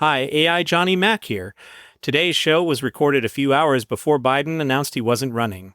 Hi, AI Johnny Mac here. Today's show was recorded a few hours before Biden announced he wasn't running.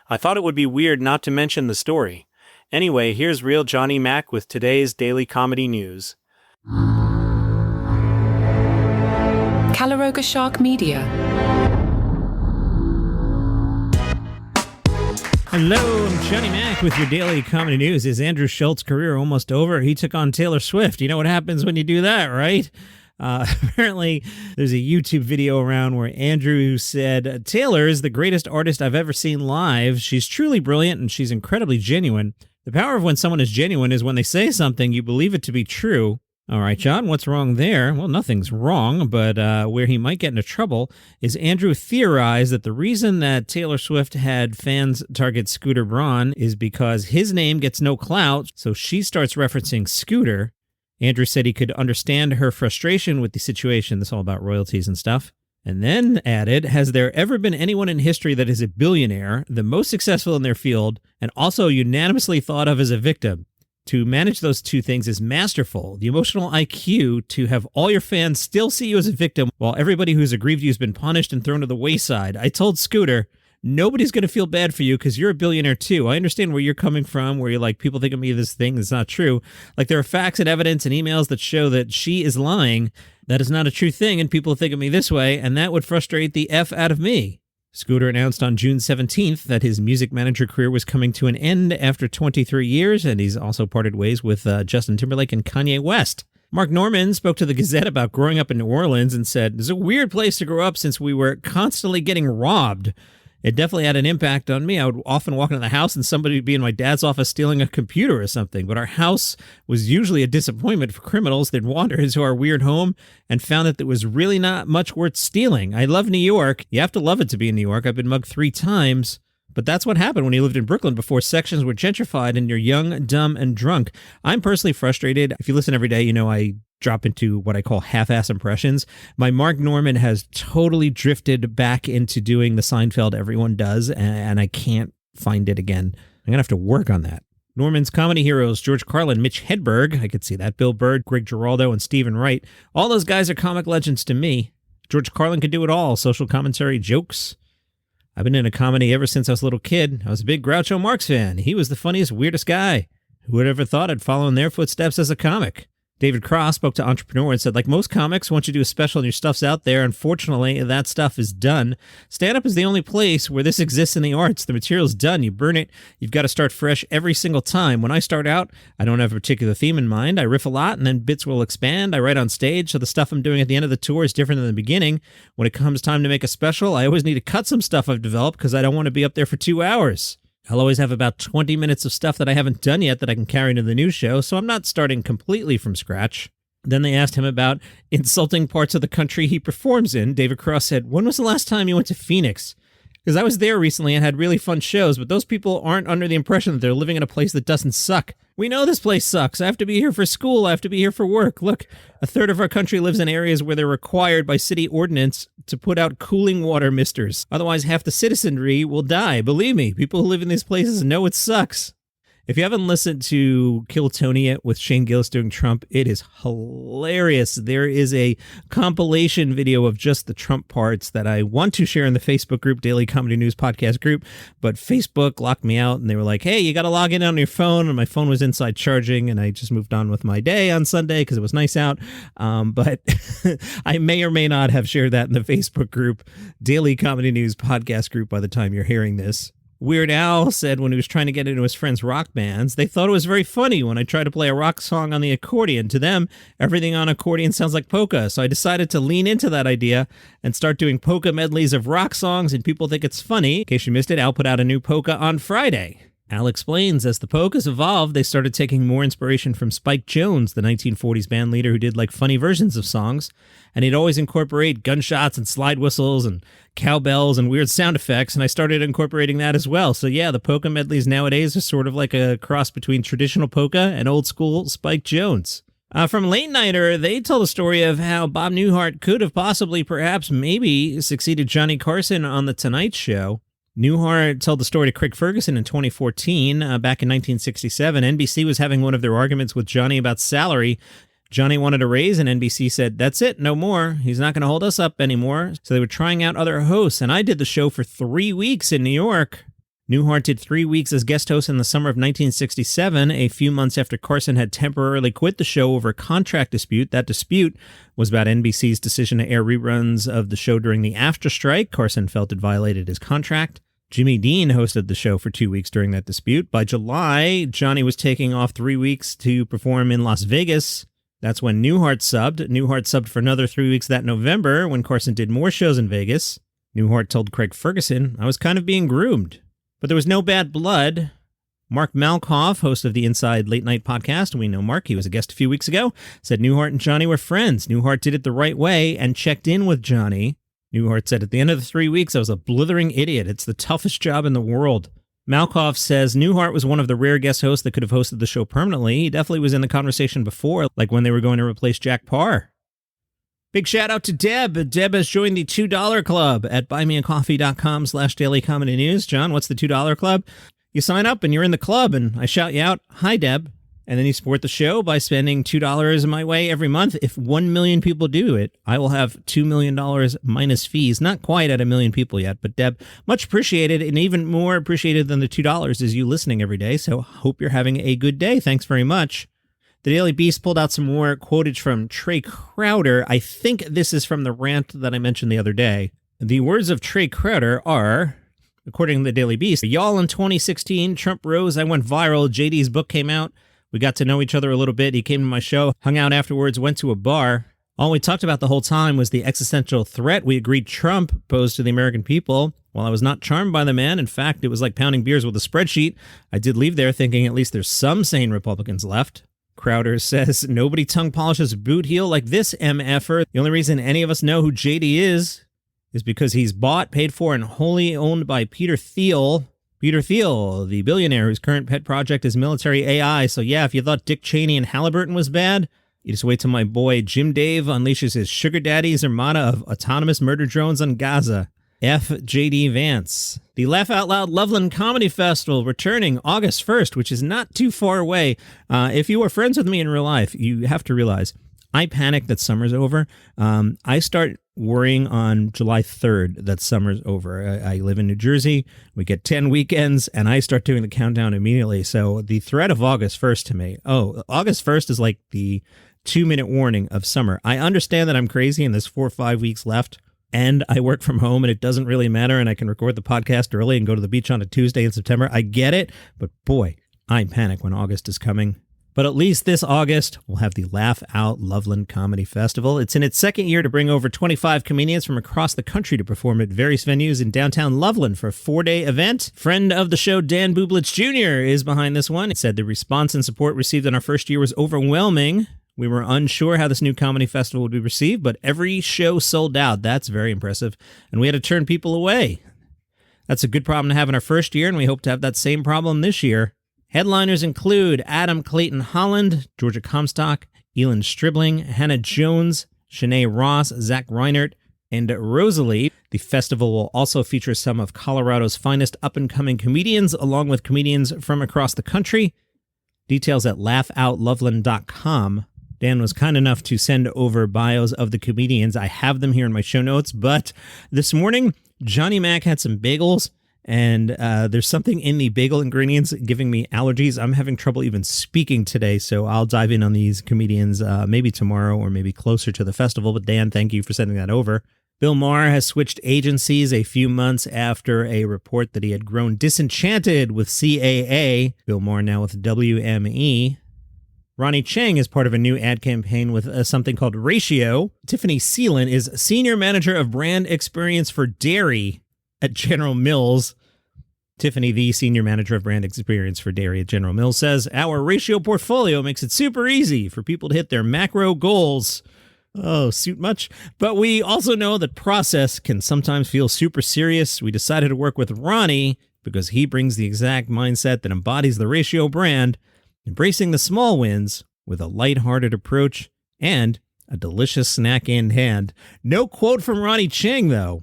I thought it would be weird not to mention the story. Anyway, here's real Johnny Mac with today's daily comedy news. Calaroga Shark Media. Hello, I'm Johnny Mac with your daily comedy news. Is Andrew Schultz's career almost over? He took on Taylor Swift. You know what happens when you do that, right? Apparently, there's a YouTube video around where Andrew said, Taylor is the greatest artist I've ever seen live. She's truly brilliant and she's incredibly genuine. The power of when someone is genuine is when they say something, you believe it to be true. All right, John, what's wrong there? Well, nothing's wrong, but where he might get into trouble is Andrew theorized that the reason that Taylor Swift had fans target Scooter Braun is because his name gets no clout, so she starts referencing Scooter. Andrew said he could understand her frustration with the situation. This is all about royalties and stuff. And then added, has there ever been anyone in history that is a billionaire, the most successful in their field, and also unanimously thought of as a victim? To manage those two things is masterful. The emotional IQ to have all your fans still see you as a victim while everybody who's aggrieved you has been punished and thrown to the wayside. I told Scooter, nobody's going to feel bad for you because you're a billionaire too. I understand where you're coming from, where you're like, people think of me this thing that's not true. Like there are facts and evidence and emails that show that she is lying. That is not a true thing, and people think of me this way, and that would frustrate the F out of me. Scooter announced on June 17th that his music manager career was coming to an end after 23 years, and he's also parted ways with Justin Timberlake and Kanye West. Mark Norman spoke to the Gazette about growing up in New Orleans and said, "It's a weird place to grow up since we were constantly getting robbed. It definitely had an impact on me. I would often walk into the house and somebody would be in my dad's office stealing a computer or something. But our house was usually a disappointment for criminals. They'd wander into our weird home and found that there was really not much worth stealing. I love New York. You have to love it to be in New York. I've been mugged 3 times. But that's what happened when you lived in Brooklyn before sections were gentrified and you're young, dumb, and drunk. I'm personally frustrated. If you listen every day, you know I drop into what I call half-ass impressions. My Mark Norman has totally drifted back into doing the Seinfeld everyone does, and I can't find it again. I'm going to have to work on that. Norman's comedy heroes, George Carlin, Mitch Hedberg, I could see that, Bill Burr, Greg Giraldo, and Stephen Wright. All those guys are comic legends to me. George Carlin could do it all, social commentary, jokes. I've been into comedy ever since I was a little kid. I was a big Groucho Marx fan. He was the funniest, weirdest guy. Who would ever thought I'd follow in their footsteps as a comic? David Cross spoke to Entrepreneur and said, like most comics, once you do a special and your stuff's out there, unfortunately, that stuff is done. Stand-up is the only place where this exists in the arts. The material's done. You burn it. You've got to start fresh every single time. When I start out, I don't have a particular theme in mind. I riff a lot, and then bits will expand. I write on stage, so the stuff I'm doing at the end of the tour is different than the beginning. When it comes time to make a special, I always need to cut some stuff I've developed because I don't want to be up there for 2 hours. I'll always have about 20 minutes of stuff that I haven't done yet that I can carry into the new show, so I'm not starting completely from scratch. Then they asked him about insulting parts of the country he performs in. David Cross said, when was the last time you went to Phoenix? Because I was there recently and had really fun shows, but those people aren't under the impression that they're living in a place that doesn't suck. We know this place sucks. I have to be here for school. I have to be here for work. Look, a third of our country lives in areas where they're required by city ordinance to put out cooling water misters. Otherwise, half the citizenry will die. Believe me, people who live in these places know it sucks. If you haven't listened to Kill Tony yet with Shane Gillis doing Trump, it is hilarious. There is a compilation video of just the Trump parts that I want to share in the Facebook group, Daily Comedy News Podcast group, but Facebook locked me out and they were like, hey, you got to log in on your phone, and my phone was inside charging, and I just moved on with my day on Sunday because it was nice out. But I may or may not have shared that in the Facebook group, Daily Comedy News Podcast group, by the time you're hearing this. Weird Al said when he was trying to get into his friends' rock bands, they thought it was very funny when I tried to play a rock song on the accordion. To them, everything on accordion sounds like polka, so I decided to lean into that idea and start doing polka medleys of rock songs, and people think it's funny. In case you missed it, Al put out a new polka on Friday. Al explains, as the polkas evolved, they started taking more inspiration from Spike Jones, the 1940s band leader who did like funny versions of songs, and he'd always incorporate gunshots and slide whistles and cowbells and weird sound effects, and I started incorporating that as well. So yeah, the polka medleys nowadays are sort of like a cross between traditional polka and old school Spike Jones. From Late Nighter, they tell the story of how Bob Newhart could have possibly, perhaps, maybe succeeded Johnny Carson on The Tonight Show. Newhart told the story to Craig Ferguson in 2014. Back in 1967, NBC was having one of their arguments with Johnny about salary. Johnny wanted a raise, and NBC said, that's it, no more. He's not going to hold us up anymore. So they were trying out other hosts, and I did the show for 3 weeks in New York. Newhart did 3 weeks as guest host in the summer of 1967, a few months after Carson had temporarily quit the show over a contract dispute. That dispute was about NBC's decision to air reruns of the show during the after strike. Carson felt it violated his contract. Jimmy Dean hosted the show for 2 weeks during that dispute. By July, Johnny was taking off 3 weeks to perform in Las Vegas. That's when Newhart subbed. Newhart subbed for another 3 weeks that November when Carson did more shows in Vegas. Newhart told Craig Ferguson, I was kind of being groomed. But there was no bad blood. Mark Malkoff, host of the Inside Late Night podcast, we know Mark, he was a guest a few weeks ago, said Newhart and Johnny were friends. Newhart did it the right way and checked in with Johnny. Newhart said, at the end of the 3 weeks, I was a blithering idiot. It's the toughest job in the world. Malkoff says Newhart was one of the rare guest hosts that could have hosted the show permanently. He definitely was in the conversation before, like when they were going to replace Jack Parr. Big shout out to Deb. Deb has joined the $2 club at buymeacoffee.com/dailycomedynews. John, what's the $2 club? You sign up and you're in the club and I shout you out, hi Deb. And then you support the show by spending $2 my way every month. If 1 million people do it, I will have $2 million minus fees. Not quite at 1 million people yet, but Deb, much appreciated, and even more appreciated than the $2 is you listening every day. So hope you're having a good day. Thanks very much. The Daily Beast pulled out some more quotage from Trey Crowder. I think this is from the rant that I mentioned the other day. The words of Trey Crowder are, according to the Daily Beast, y'all in 2016, Trump rose, I went viral, JD's book came out. We got to know each other a little bit. He came to my show, hung out afterwards, went to a bar. All we talked about the whole time was the existential threat we agreed Trump posed to the American people. While I was not charmed by the man, in fact, it was like pounding beers with a spreadsheet. I did leave there thinking at least there's some sane Republicans left. Crowder says, nobody tongue polishes a boot heel like this MFer. The only reason any of us know who JD is because he's bought, paid for, and wholly owned by Peter Thiel. Peter Thiel, the billionaire whose current pet project is military AI. So yeah, if you thought Dick Cheney and Halliburton was bad, you just wait till my boy Jim Dave unleashes his sugar daddy's armada of autonomous murder drones on Gaza. F. J.D. Vance. The Laugh Out Loud Loveland Comedy Festival returning August 1st, which is not too far away. If you are friends with me in real life, you have to realize I panic that summer's over. I start worrying on July 3rd that summer's over. I live in New Jersey. We get 10 weekends, and I start doing the countdown immediately. So the threat of August 1st to me, August 1st is like the 2-minute warning of summer. I understand that I'm crazy and there's 4 or 5 weeks left, and I work from home and it doesn't really matter, and I can record the podcast early and go to the beach on a Tuesday in September. I get it, but boy, I panic when August is coming. But at least this August, we'll have the Laugh Out Loveland Comedy Festival. It's in its second year to bring over 25 comedians from across the country to perform at various venues in downtown Loveland for a 4-day event. Friend of the show, Dan Bublitz Jr. is behind this one. He said the response and support received in our first year was overwhelming. We were unsure how this new comedy festival would be received, but every show sold out. That's very impressive. And we had to turn people away. That's a good problem to have in our first year, and we hope to have that same problem this year. Headliners include Adam Clayton Holland, Georgia Comstock, Elin Stribling, Hannah Jones, Shanae Ross, Zach Reinert, and Rosalie. The festival will also feature some of Colorado's finest up-and-coming comedians, along with comedians from across the country. Details at laughoutloveland.com. Dan was kind enough to send over bios of the comedians. I have them here in my show notes, but this morning, Johnny Mac had some bagels, and there's something in the bagel ingredients giving me allergies. I'm having trouble even speaking today, so I'll dive in on these comedians maybe tomorrow or maybe closer to the festival. But Dan, thank you for sending that over. Bill Maher has switched agencies a few months after a report that he had grown disenchanted with CAA. Bill Maher now with WME. Ronnie Chang is part of a new ad campaign with something called Ratio. Tiffany Seelan is Senior Manager of Brand Experience for Dairy at General Mills. Tiffany, the Senior Manager of Brand Experience for Dairy at General Mills, says, our Ratio portfolio makes it super easy for people to hit their macro goals. Oh, suit much? But we also know that process can sometimes feel super serious. We decided to work with Ronnie because he brings the exact mindset that embodies the Ratio brand, embracing the small wins with a lighthearted approach and a delicious snack in hand. No quote from Ronnie Chang, though.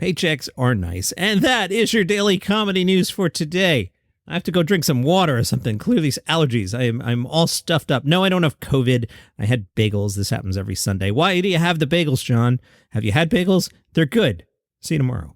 Paychecks are nice. And that is your daily comedy news for today. I have to go drink some water or something. Clearly, it's allergies. I'm all stuffed up. No, I don't have COVID. I had bagels. This happens every Sunday. Why do you have the bagels, John? Have you had bagels? They're good. See you tomorrow.